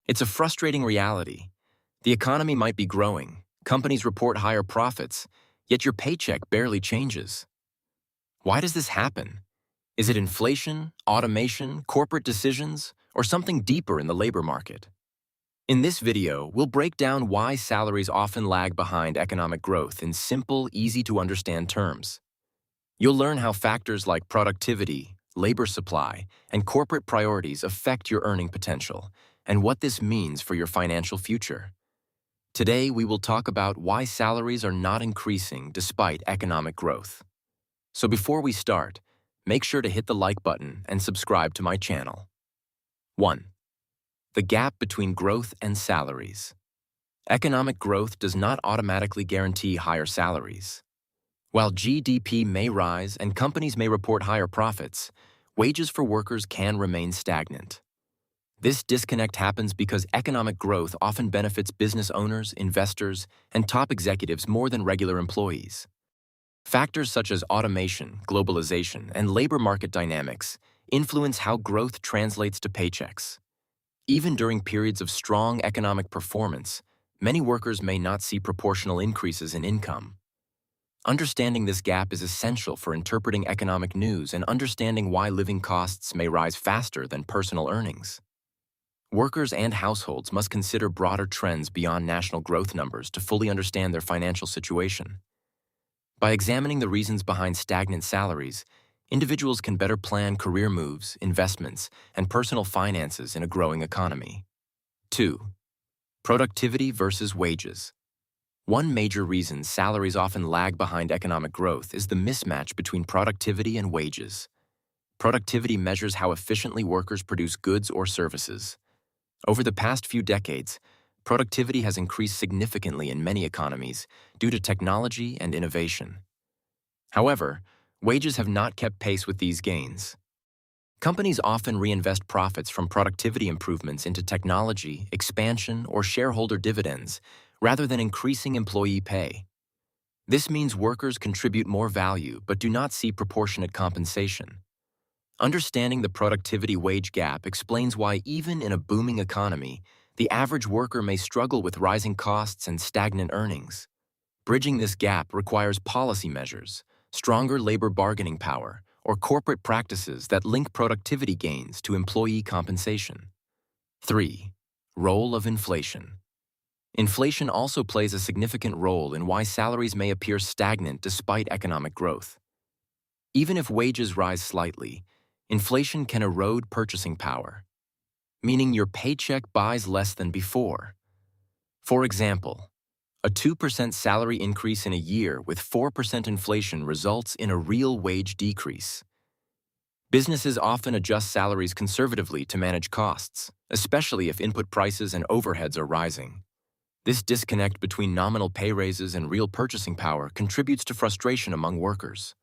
It's a frustrating reality. The economy might be growing, companies report higher profits, yet your paycheck barely changes. Why does this happen? Is it inflation, automation, corporate decisions, or something deeper in the labor market? In this video, we'll break down why salaries often lag behind economic growth in simple, easy-to-understand terms. You'll learn how factors like productivity, labor supply, and corporate priorities affect your earning potential, and what this means for your financial future. Today, we will talk about why salaries are not increasing despite economic growth. So before we start, make sure to hit the like button and subscribe to my channel. 1. The gap between growth and salaries. Economic growth does not automatically guarantee higher salaries. While GDP may rise and companies may report higher profits, wages for workers can remain stagnant. This disconnect happens because economic growth often benefits business owners, investors, and top executives more than regular employees. Factors such as automation, globalization, and labor market dynamics influence how growth translates to paychecks. Even during periods of strong economic performance, many workers may not see proportional increases in income. Understanding this gap is essential for interpreting economic news and understanding why living costs may rise faster than personal earnings. Workers and households must consider broader trends beyond national growth numbers to fully understand their financial situation. By examining the reasons behind stagnant salaries, individuals can better plan career moves, investments, and personal finances in a growing economy. 2. Productivity versus wages. One major reason salaries often lag behind economic growth is the mismatch between productivity and wages. Productivity measures how efficiently workers produce goods or services. Over the past few decades, productivity has increased significantly in many economies due to technology and innovation. However, wages have not kept pace with these gains. Companies often reinvest profits from productivity improvements into technology, expansion, or shareholder dividends, rather than increasing employee pay. This means workers contribute more value but do not see proportionate compensation. Understanding the productivity-wage gap explains why even in a booming economy, the average worker may struggle with rising costs and stagnant earnings. Bridging this gap requires policy measures, stronger labor bargaining power, or corporate practices that link productivity gains to employee compensation. 3. Role of inflation. Inflation also plays a significant role in why salaries may appear stagnant despite economic growth. Even if wages rise slightly, inflation can erode purchasing power, meaning your paycheck buys less than before. For example, a 2% salary increase in a year with 4% inflation results in a real wage decrease. Businesses often adjust salaries conservatively to manage costs, especially if input prices and overheads are rising. This disconnect between nominal pay raises and real purchasing power contributes to frustration among workers.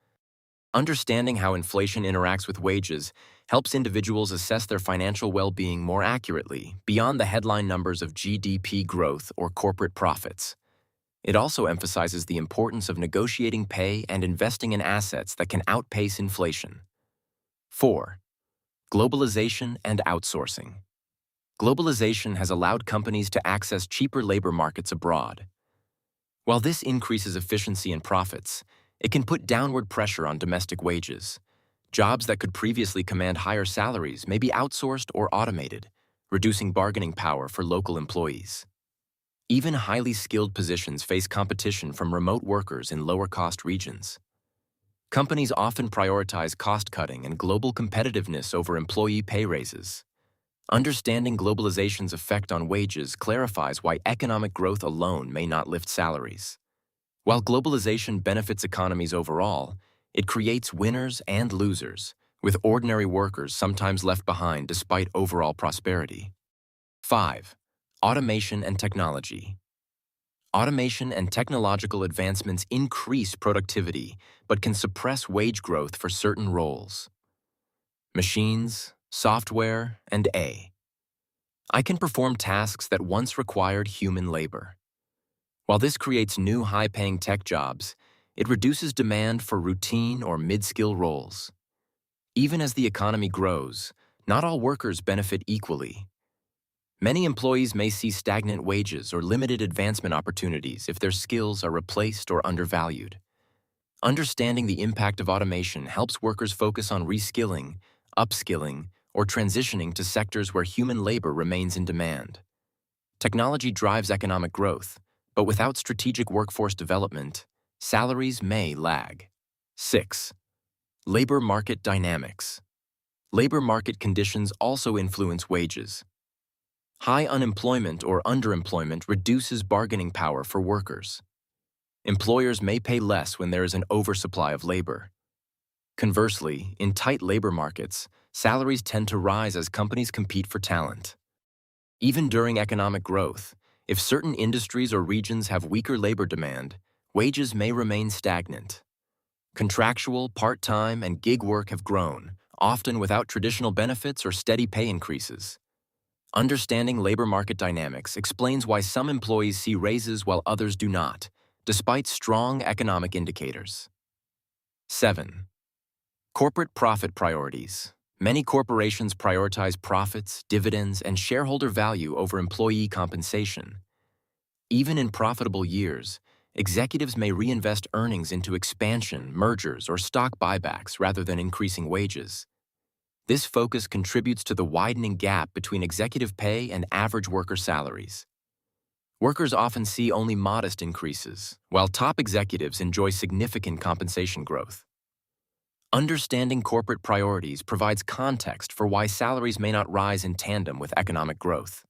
Understanding how inflation interacts with wages helps individuals assess their financial well-being more accurately beyond the headline numbers of GDP growth or corporate profits. It also emphasizes the importance of negotiating pay and investing in assets that can outpace inflation. 4. Globalization and outsourcing. Globalization has allowed companies to access cheaper labor markets abroad. While this increases efficiency and profits, it can put downward pressure on domestic wages. Jobs that could previously command higher salaries may be outsourced or automated, reducing bargaining power for local employees. Even highly skilled positions face competition from remote workers in lower-cost regions. Companies often prioritize cost-cutting and global competitiveness over employee pay raises. Understanding globalization's effect on wages clarifies why economic growth alone may not lift salaries. While globalization benefits economies overall, it creates winners and losers, with ordinary workers sometimes left behind despite overall prosperity. 5. Automation and technology. Automation and technological advancements increase productivity but can suppress wage growth for certain roles. Machines, software, and AI can perform tasks that once required human labor. While this creates new high-paying tech jobs, it reduces demand for routine or mid-skill roles. Even as the economy grows, not all workers benefit equally. Many employees may see stagnant wages or limited advancement opportunities if their skills are replaced or undervalued. Understanding the impact of automation helps workers focus on reskilling, upskilling, or transitioning to sectors where human labor remains in demand. Technology drives economic growth, but without strategic workforce development, salaries may lag. 6. Labor market dynamics. Labor market conditions also influence wages. High unemployment or underemployment reduces bargaining power for workers. Employers may pay less when there is an oversupply of labor. Conversely, in tight labor markets, salaries tend to rise as companies compete for talent. Even during economic growth, if certain industries or regions have weaker labor demand, wages may remain stagnant. Contractual, part-time, and gig work have grown, often without traditional benefits or steady pay increases. Understanding labor market dynamics explains why some employees see raises while others do not, despite strong economic indicators. 7. Corporate profit priorities. Many corporations prioritize profits, dividends, and shareholder value over employee compensation. Even in profitable years, executives may reinvest earnings into expansion, mergers, or stock buybacks rather than increasing wages. This focus contributes to the widening gap between executive pay and average worker salaries. Workers often see only modest increases, while top executives enjoy significant compensation growth. Understanding corporate priorities provides context for why salaries may not rise in tandem with economic growth.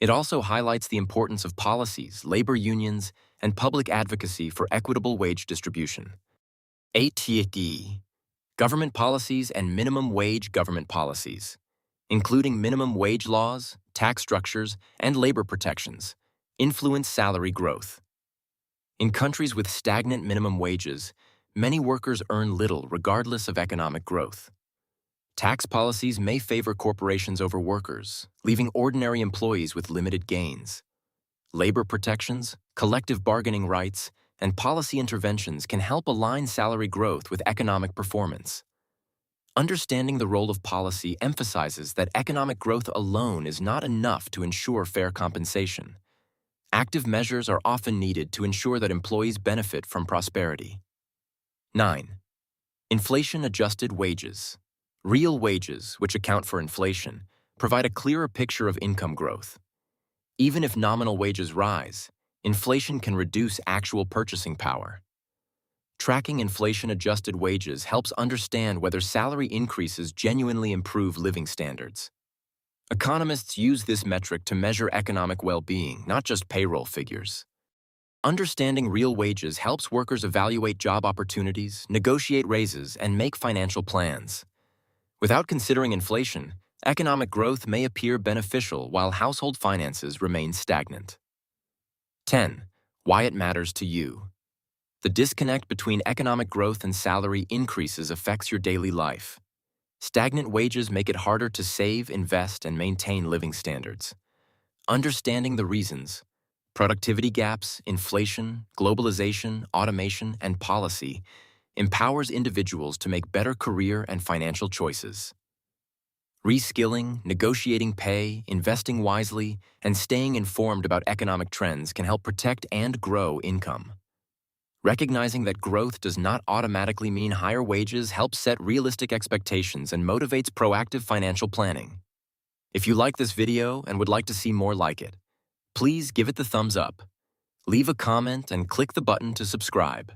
It also highlights the importance of policies, labor unions, and public advocacy for equitable wage distribution. 8. Government policies and minimum wage government policies, including minimum wage laws, tax structures, and labor protections, influence salary growth. In countries with stagnant minimum wages, many workers earn little regardless of economic growth. Tax policies may favor corporations over workers, leaving ordinary employees with limited gains. Labor protections, collective bargaining rights, and policy interventions can help align salary growth with economic performance. Understanding the role of policy emphasizes that economic growth alone is not enough to ensure fair compensation. Active measures are often needed to ensure that employees benefit from prosperity. 9. Inflation-adjusted wages. Real wages, which account for inflation, provide a clearer picture of income growth. Even if nominal wages rise, inflation can reduce actual purchasing power. Tracking inflation-adjusted wages helps understand whether salary increases genuinely improve living standards. Economists use this metric to measure economic well-being, not just payroll figures. Understanding real wages helps workers evaluate job opportunities, negotiate raises, and make financial plans. Without considering inflation, economic growth may appear beneficial while household finances remain stagnant. 10. Why it matters to you. The disconnect between economic growth and salary increases affects your daily life. Stagnant wages make it harder to save, invest, and maintain living standards. Understanding the reasons, productivity gaps, inflation, globalization, automation, and policy, empowers individuals to make better career and financial choices. Reskilling, negotiating pay, investing wisely, and staying informed about economic trends can help protect and grow income. Recognizing that growth does not automatically mean higher wages helps set realistic expectations and motivates proactive financial planning. If you like this video and would like to see more like it, please give it the thumbs up. Leave a comment and click the button to subscribe.